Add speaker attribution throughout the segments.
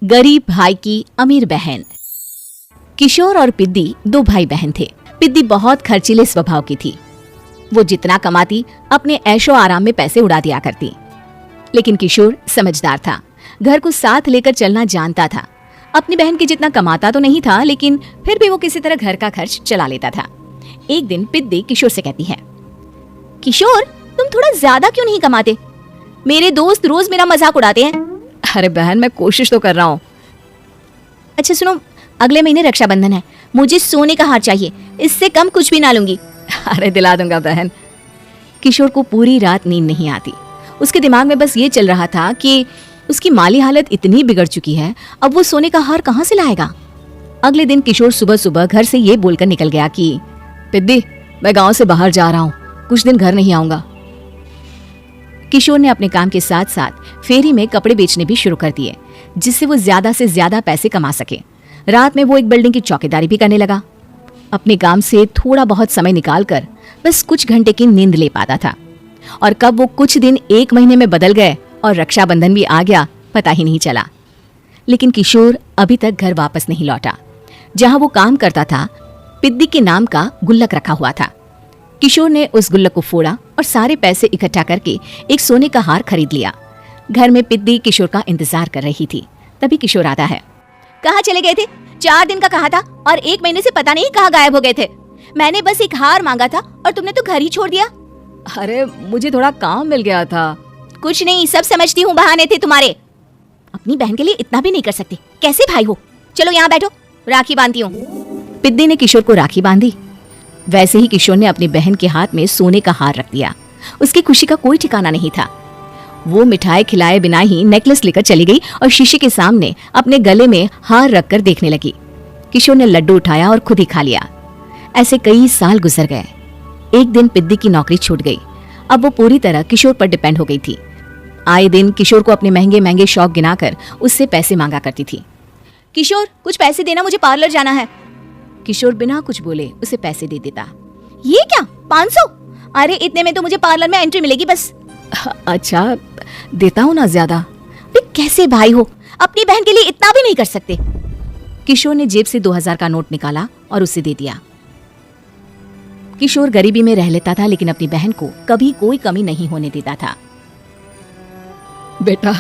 Speaker 1: गरीब भाई की अमीर बहन। किशोर और पिद्दी दो भाई बहन थे। पिद्दी बहुत खर्चीले स्वभाव की थी। वो जितना कमाती अपने ऐशो आराम में पैसे उड़ा दिया करती। लेकिन किशोर समझदार था, घर को साथ लेकर चलना जानता था। अपनी बहन की जितना कमाता तो नहीं था, लेकिन फिर भी वो किसी तरह घर का खर्च चला लेता था। एक दिन पिद्दी किशोर से कहती है, किशोर तुम थोड़ा ज्यादा क्यों नहीं कमाते? मेरे दोस्त रोज मेरा मजाक उड़ाते हैं।
Speaker 2: अरे बहन, मैं कोशिश तो कर रहा हूँ।
Speaker 1: अच्छा सुनो, अगले महीने रक्षाबंधन है, मुझे सोने का हार चाहिए, इससे कम कुछ भी ना लूंगी।
Speaker 2: अरे दिला दूंगा बहन।
Speaker 1: किशोर को पूरी रात नींद नहीं आती। उसके दिमाग में बस ये चल रहा था कि उसकी माली हालत इतनी बिगड़ चुकी है, अब वो सोने का हार कहाँ से लाएगा। अगले दिन किशोर सुबह सुबह घर से ये बोलकर निकल गया कि
Speaker 2: पिद्दी, मैं गांव से बाहर जा रहा हूँ, कुछ दिन घर नहीं आऊंगा।
Speaker 1: किशोर ने अपने काम के साथ साथ फेरी में कपड़े बेचने भी शुरू कर दिए, जिससे वो ज्यादा से ज्यादा पैसे कमा सके। रात में वो एक बिल्डिंग की चौकीदारी भी करने लगा। अपने काम से थोड़ा बहुत समय निकालकर बस कुछ घंटे की नींद ले पाता था। और कब वो कुछ दिन एक महीने में बदल गए और रक्षाबंधन भी आ गया, पता ही नहीं चला। लेकिन किशोर अभी तक घर वापस नहीं लौटा। जहां वो काम करता था, पिद्दी के नाम का गुल्लक रखा हुआ था। किशोर ने उस गुल्लक को फोड़ा और सारे पैसे इकट्ठा करके एक सोने का हार खरीद लिया। घर में पिद्दी किशोर का इंतजार कर रही थी। तभी किशोर आता है। कहाँ चले गए थे? 4 दिन का कहा था और 1 महीने से पता नहीं कहाँ गायब हो गए थे। मैंने बस एक हार मांगा था और तुमने तो घर ही छोड़ दिया।
Speaker 2: अरे मुझे थोड़ा काम मिल गया था।
Speaker 1: कुछ नहीं, सब समझती हूँ, बहाने थे तुम्हारे। अपनी बहन के लिए इतना भी नहीं कर सकते, कैसे भाई हो? चलो यहाँ बैठो, राखी बांधती हूँ। पिद्दी ने किशोर को राखी बांधी। वैसे ही किशोर ने अपनी बहन के हाथ में सोने का हार रख दिया। उसकी खुशी का कोई ठिकाना नहीं था। वो मिठाई खिलाए बिना ही नेकलेस लेकर चली गई और शीशे के सामने अपने गले में हार रखकर देखने लगी। किशोर ने लड्डू उठाया और खुद ही खा लिया। ऐसे कई साल गुजर गए। एक दिन पिद्दी की नौकरी छूट गई। अब वो पूरी तरह किशोर पर डिपेंड हो गई थी। आए दिन किशोर को अपने महंगे महंगे शौक गिनाकर उससे पैसे मांगा करती थी। किशोर कुछ पैसे देना, मुझे पार्लर जाना है। किशोर बिना कुछ बोले उसे पैसे दे देता। ये क्या, 500? अरे इतने में तो मुझे पार्लर में एंट्री मिलेगी बस।
Speaker 2: अच्छा देता हूँ ना ज्यादा।
Speaker 1: कैसे भाई हो, अपनी बहन के लिए इतना भी नहीं कर सकते। किशोर ने जेब से 2000 का नोट निकाला और उसे दे दिया। किशोर गरीबी में रह लेता था, लेकिन अपनी बहन को कभी कोई कमी नहीं होने देता था।
Speaker 2: बेटा,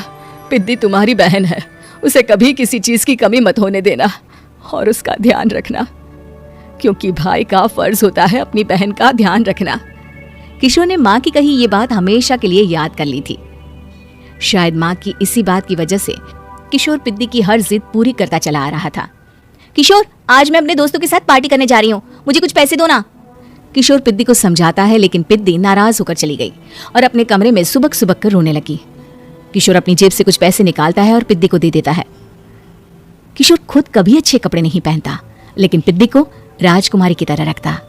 Speaker 2: पिद्दी तुम्हारी बहन है, उसे कभी किसी चीज की कमी मत होने देना और उसका ध्यान रखना, क्योंकि भाई का फर्ज होता है अपनी बहन का ध्यान रखना।
Speaker 1: किशोर ने माँ की कही ये बात हमेशा के लिए याद कर ली थी। शायद माँ की इसी बात की वजह से किशोर पिद्दी की हर जिद पूरी करता चला आ रहा था। किशोर, आज मैं अपने दोस्तों के साथ पार्टी करने जा रही हूँ, मुझे कुछ पैसे दो ना। किशोर पिद्दी को समझाता है, लेकिन पिद्दी नाराज होकर चली गई और अपने कमरे में सुबक सुबक कर रोने लगी। किशोर अपनी जेब से कुछ पैसे निकालता है और पिद्दी को दे देता है। किशोर खुद कभी अच्छे कपड़े नहीं पहनता, लेकिन पिद्दी को राजकुमारी की तरह रखता।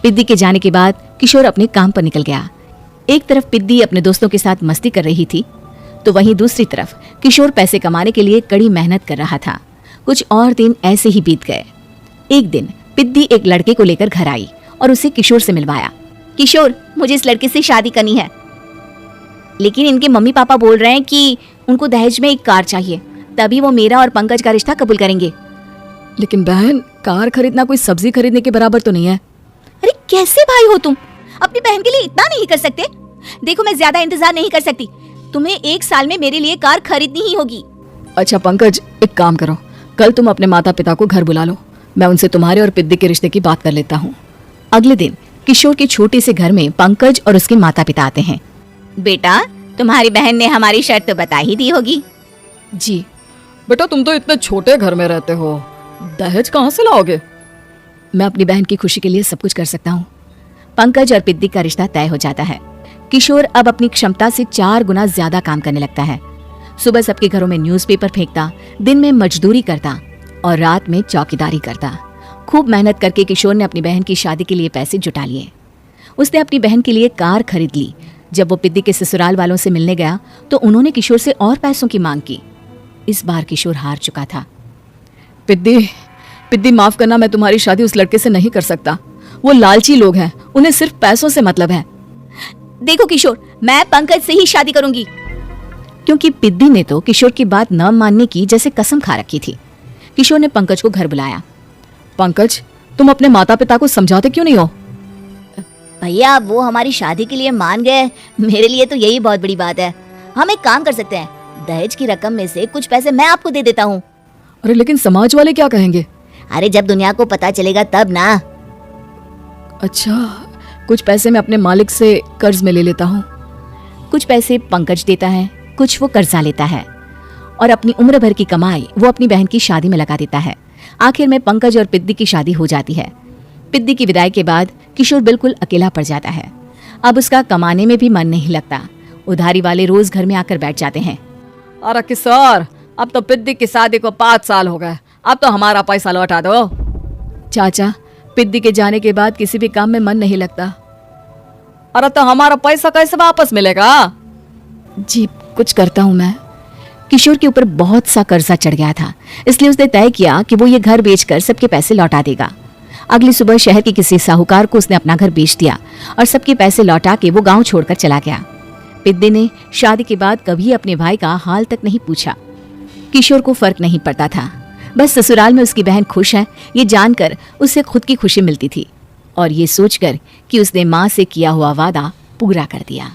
Speaker 1: पिद्दी के जाने के बाद किशोर अपने काम पर निकल गया। एक तरफ पिद्दी अपने दोस्तों के साथ मस्ती कर रही थी, तो वहीं दूसरी तरफ किशोर पैसे कमाने के लिए कड़ी मेहनत कर रहा था। कुछ और दिन ऐसे ही बीत गए। एक दिन पिद्दी एक लड़के को लेकर घर आई और उसे किशोर से मिलवाया। किशोर, मुझे इस लड़के से शादी करनी है, लेकिन इनके मम्मी पापा बोल रहे हैं कि उनको दहेज में एक कार चाहिए, तभी वो मेरा और पंकज का रिश्ता कबूल करेंगे।
Speaker 2: लेकिन बहन, कार खरीदना कोई सब्जी खरीदने के बराबर तो नहीं है।
Speaker 1: अरे कैसे भाई हो तुम, अपनी बहन के लिए इतना नहीं कर सकते? देखो, मैं ज्यादा इंतजार नहीं कर सकती, तुम्हें 1 साल में मेरे लिए कार खरीदनी ही होगी।
Speaker 2: अच्छा पंकज, एक काम करो, कल तुम अपने माता पिता को घर बुला लो, मैं उनसे तुम्हारे और पिद्दी के रिश्ते की बात कर लेता हूँ।
Speaker 1: अगले दिन किशोर के छोटे से घर में पंकज और उसके माता पिता आते हैं। बेटा, तुम्हारी बहन ने हमारी शर्त तो बता ही दी होगी।
Speaker 2: जी बेटा, तुम तो इतने छोटे घर में रहते हो, दहेज कहाँ से लाओगे?
Speaker 1: मैं अपनी बहन की खुशी के लिए सब कुछ कर सकता हूँ। पंकज और पिद्दी का रिश्ता तय हो जाता है। किशोर अब अपनी क्षमता से 4 गुना ज्यादा काम करने लगता है। सुबह सबके घरों में न्यूज़पेपर फेंकता, दिन में मजदूरी करता और रात में चौकीदारी करता। खूब मेहनत करके किशोर ने अपनी बहन की शादी के लिए पैसे जुटा लिए। उसने अपनी बहन के लिए कार खरीद ली। जब वो पिद्दी के ससुराल वालों से मिलने गया तो उन्होंने किशोर से और पैसों की मांग की। इस बार किशोर हार चुका था।
Speaker 2: पिद्दी माफ करना, मैं तुम्हारी शादी उस लड़के से नहीं कर सकता। वो लालची लोग हैं, उन्हें सिर्फ पैसों से मतलब है।
Speaker 1: देखो किशोर, मैं पंकज से ही शादी करूंगी। क्योंकि पिद्दी ने तो किशोर की बात न मानने की जैसे कसम खा रखी थी। किशोर ने पंकज को घर बुलाया।
Speaker 2: पंकज, तुम अपने माता पिता को समझाते क्यों नहीं हो?
Speaker 3: भैया वो हमारी शादी के लिए मान गए, मेरे लिए तो यही बहुत बड़ी बात है। हम एक काम कर सकते हैं, दहेज की रकम में से कुछ पैसे मैं आपको दे देता हूँ।
Speaker 2: अरे लेकिन समाज वाले क्या कहेंगे?
Speaker 3: अरे जब दुनिया को पता चलेगा तब ना।
Speaker 2: अच्छा, कुछ पैसे मैं अपने मालिक से कर्ज में ले लेता हूँ।
Speaker 1: कुछ पैसे पंकज देता है, कुछ वो कर्जा लेता है और अपनी उम्र भर की कमाई वो अपनी बहन की शादी में लगा देता है। आखिर में पंकज और पिद्दी की शादी हो जाती है। पिद्दी की विदाई के बाद किशोर बिल्कुल अकेला पड़ जाता है। अब उसका कमाने में भी मन नहीं लगता। उधारी वाले रोज घर में आकर बैठ जाते हैं।
Speaker 2: अरे किशोर, अब तो पिद्दी की शादी को 5 साल हो गए, अब तो हमारा पैसा लौटा दो। चाचा, पिद्दी के जाने के बाद किसी भी काम में मन नहीं लगता। अरे तो हमारा पैसा कैसे वापस मिलेगा?
Speaker 1: जी कुछ करता हूँ मैं। किशोर के ऊपर बहुत सा कर्जा चढ़ गया था, इसलिए उसने तय किया कि वो ये घर बेचकर सबके पैसे लौटा देगा। अगली सुबह शहर के किसी साहूकार को उसने अपना घर बेच दिया और सबके पैसे लौटा के वो गांव छोड़कर चला गया। पिद्दी ने शादी के बाद कभी अपने भाई का हाल तक नहीं पूछा। किशोर को फर्क नहीं पड़ता था, बस ससुराल में उसकी बहन खुश है ये जानकर उसे खुद की खुशी मिलती थी और ये सोचकर कि उसने माँ से किया हुआ वादा पूरा कर दिया।